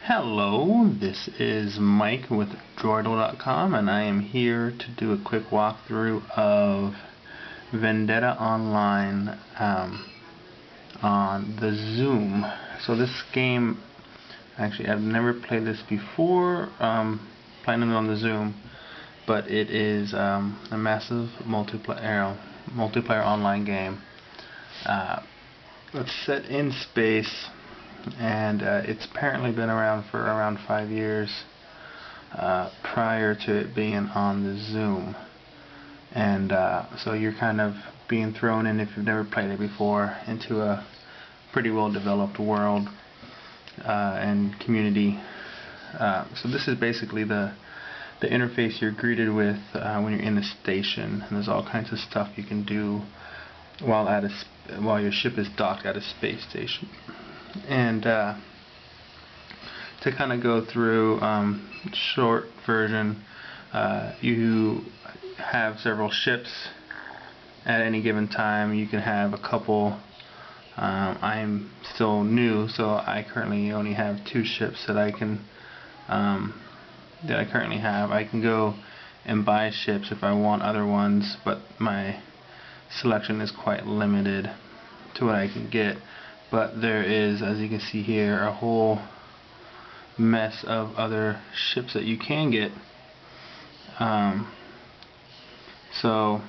Hello, this is Mike with Droiddle.com, and I am here to do a quick walkthrough of Vendetta Online on the Xoom. So this game, actually I've never played this before, playing it on the Xoom, but it is a massive multiplayer online game. It's set in space, and it's apparently been around for around 5 years prior to it being on the Xoom, and so you're kind of being thrown in, if you've never played it before, into a pretty well developed world and community. So this is basically the interface you're greeted with when you're in the station, and there's all kinds of stuff you can do while your ship is docked at a space station. And to kind of go through short version, you have several ships at any given time. You can have a couple. I'm still new, so I currently only have 2 ships that I currently have. I can go and buy ships if I want other ones, but my selection is quite limited to what I can get. But there is, as you can see here, a whole mess of other ships that you can get. So,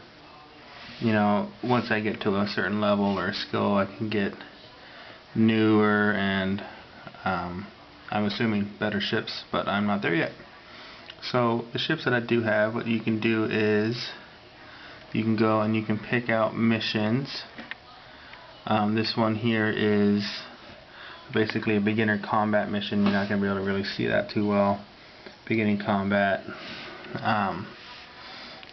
you know, once I get to a certain level or skill, I can get newer and I'm assuming better ships, but I'm not there yet. So the ships that I do have, what you can do is you can go and you can pick out missions. This one here is basically a beginner combat mission. You're not going to be able to really see that too well. Beginning combat.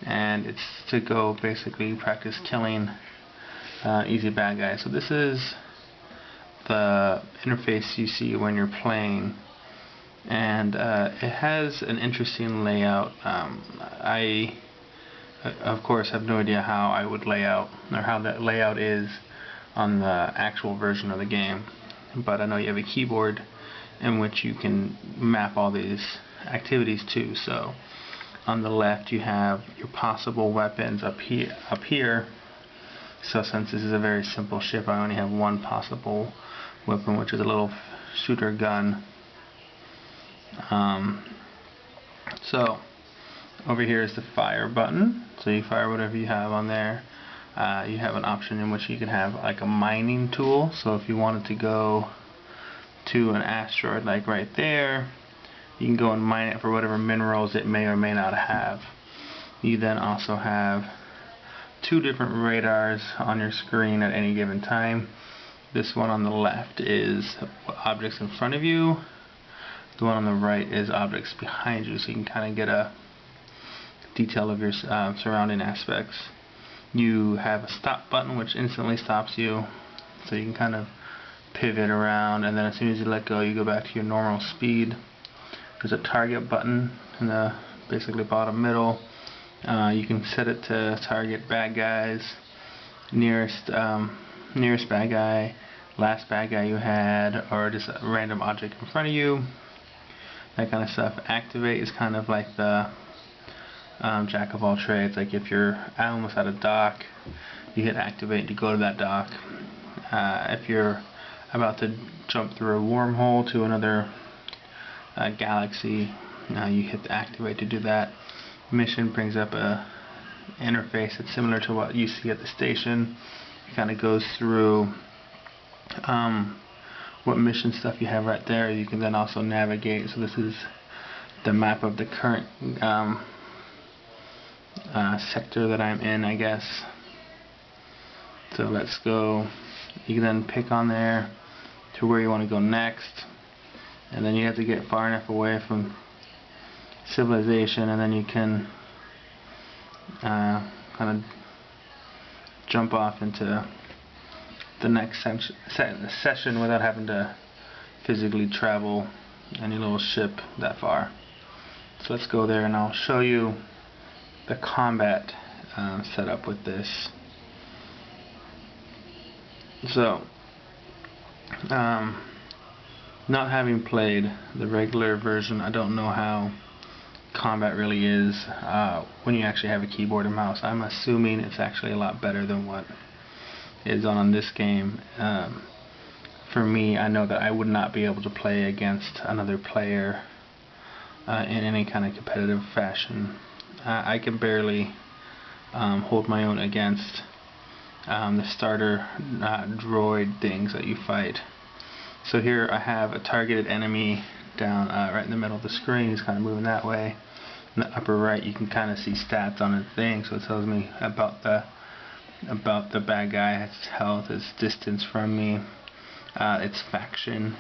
And it's to go basically practice killing easy bad guys. So this is the interface you see when you're playing. And it has an interesting layout. I of course have no idea how I would lay out, or how that layout is on the actual version of the game, but I know you have a keyboard in which you can map all these activities to. So on the left you have your possible weapons up here. So since this is a very simple ship, I only have one possible weapon, which is a little shooter gun. So over here is the fire button, so you fire whatever you have on there. You have an option in which you can have like a mining tool, so if you wanted to go to an asteroid like right there, you can go and mine it for whatever minerals it may or may not have. You then also have 2 different radars on your screen at any given time. This one on the left is objects in front of you. The one on the right is objects behind you, so you can kind of get a detail of your surrounding aspects. You have a stop button, which instantly stops you, so you can kind of pivot around, and then as soon as you let go, you go back to your normal speed. There's a target button in the basically bottom middle. You can set it to target bad guys, nearest bad guy, last bad guy you had, or just a random object in front of you. That kind of stuff. Activate is kind of like the jack of all trades. Like if you're almost at a dock, you hit activate to go to that dock. If you're about to jump through a wormhole to another galaxy, you hit the activate to do that. Mission brings up a interface that's similar to what you see at the station. It kind of goes through what mission stuff you have right there. You can then also navigate. So this is the map of the current sector that I'm in, I guess. So let's go. You can then pick on there to where you want to go next, and then you have to get far enough away from civilization, and then you can kind of jump off into the next session without having to physically travel any little ship that far. So let's go there and I'll show you the combat setup with this. So not having played the regular version, I don't know how combat really is when you actually have a keyboard and mouse. I'm assuming it's actually a lot better than what is on this game. For me, I know that I would not be able to play against another player in any kind of competitive fashion. I can barely hold my own against the starter droid things that you fight. So here I have a targeted enemy down right in the middle of the screen. He's kind of moving that way. In the upper right, you can kind of see stats on the thing, so it tells me about the bad guy, his health, his distance from me, its faction.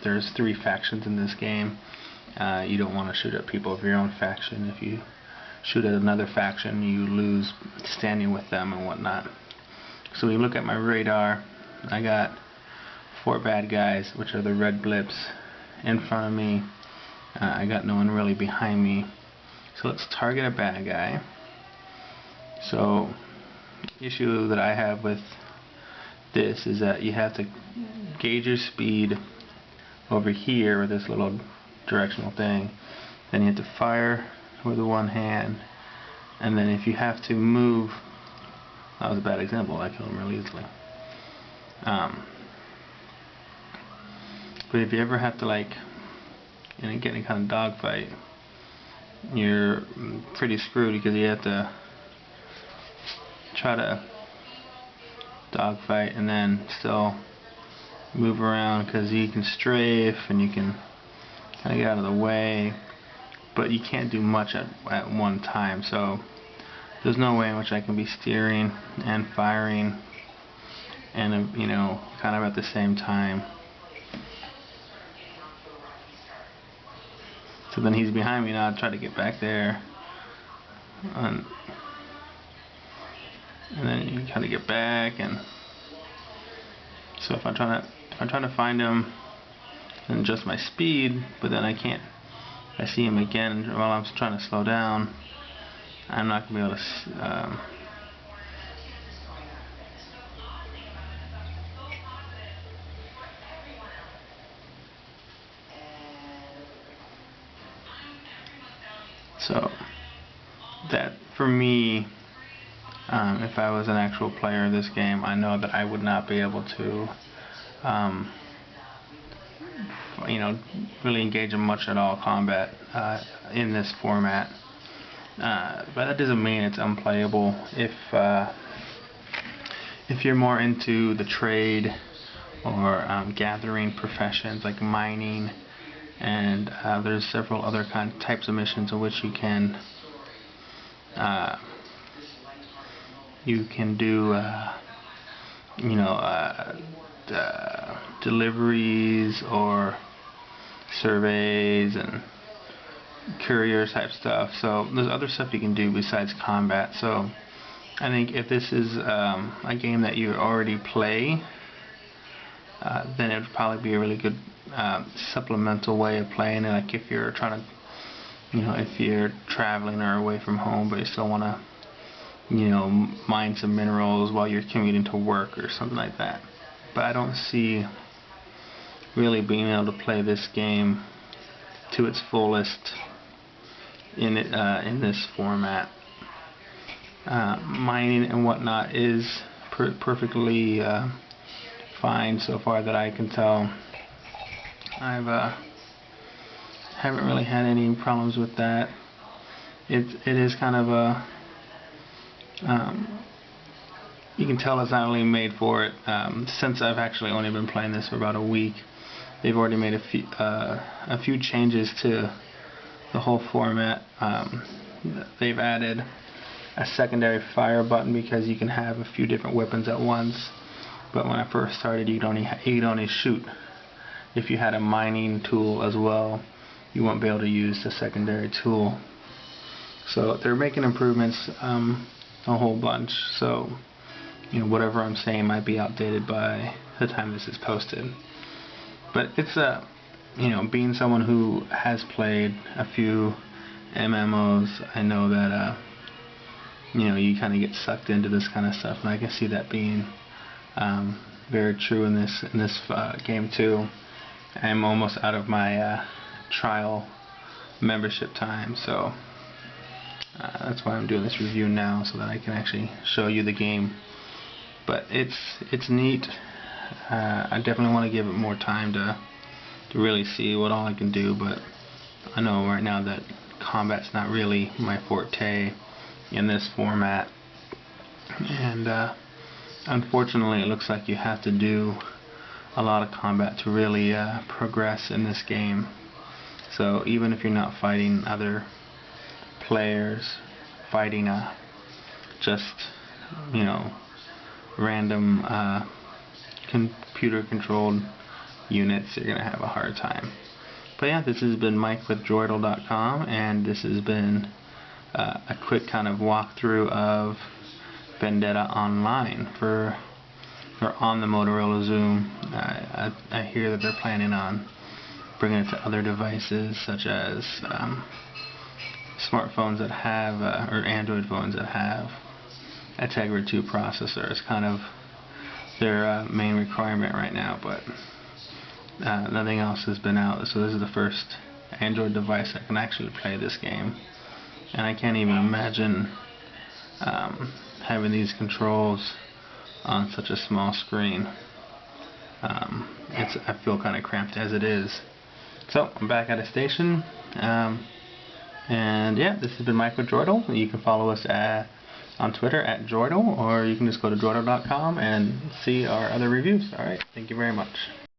There's 3 factions in this game. You don't want to shoot at people of your own faction. If you shoot at another faction, you lose standing with them and whatnot. So when you look at my radar, I got 4 bad guys, which are the red blips, in front of me. I got no one really behind me. So let's target a bad guy. So the issue that I have with this is that you have to gauge your speed over here with this little directional thing. Then you have to fire with the one hand, and then if you have to move, that was a bad example, I killed him really easily. But if you ever have to get any kind of dogfight, you're pretty screwed because you have to try to dogfight and then still move around, because you can strafe and you can kind of get out of the way, but you can't do much at one time. So there's no way in which I can be steering and firing and kind of at the same time. So then he's behind me now. I try to get back there, and then you kind of get back, and so if I'm trying to find him and adjust my speed, but then I can't. I see him again while I'm trying to slow down. I'm not gonna be able to. So that, for me, if I was an actual player of this game, I know that I would not be able to really engage in much at all combat in this format. But that doesn't mean it's unplayable. If you're more into the trade or gathering professions like mining, and there's several other types of missions in which you can do deliveries or surveys and courier type stuff. So there's other stuff you can do besides combat. So I think if this is a game that you already play, then it would probably be a really good supplemental way of playing it. Like if you're trying to, if you're traveling or away from home, but you still want to, mine some minerals while you're commuting to work or something like that. But I don't see really being able to play this game to its fullest in this format. Mining and whatnot is perfectly fine so far that I can tell. I've haven't really had any problems with that. It is kind of a you can tell it's not really made for it. Since I've actually only been playing this for about a week, they've already made a few changes to the whole format. They've added a secondary fire button because you can have a few different weapons at once. But when I first started, you'd only shoot. If you had a mining tool as well, you won't be able to use the secondary tool. So they're making improvements a whole bunch. So whatever I'm saying might be outdated by the time this is posted. But it's being someone who has played a few MMOs, I know that you kind of get sucked into this kind of stuff, and I can see that being very true in this game too. I'm almost out of my trial membership time, so that's why I'm doing this review now, so that I can actually show you the game. But it's neat. I definitely want to give it more time to really see what all I can do, but I know right now that combat's not really my forte in this format, and unfortunately it looks like you have to do a lot of combat to really progress in this game. So even if you're not fighting other players, fighting just, you know, random computer controlled units, you're gonna have a hard time. But yeah, this has been Mike with Droiddle.com, and this has been a quick kind of walkthrough of Vendetta Online for on the Motorola Xoom. I hear that they're planning on bringing it to other devices, such as smartphones that have, or Android phones that have a Tegra 2 processor. It's kind of their main requirement right now, but nothing else has been out. So this is the first Android device that can actually play this game, and I can't even imagine having these controls on such a small screen. I feel kind of cramped as it is. So I'm back at a station, and yeah, this has been Mike with Droiddle. You can follow us on Twitter at Droiddle, or you can just go to Droiddle.com and see our other reviews. Alright, thank you very much.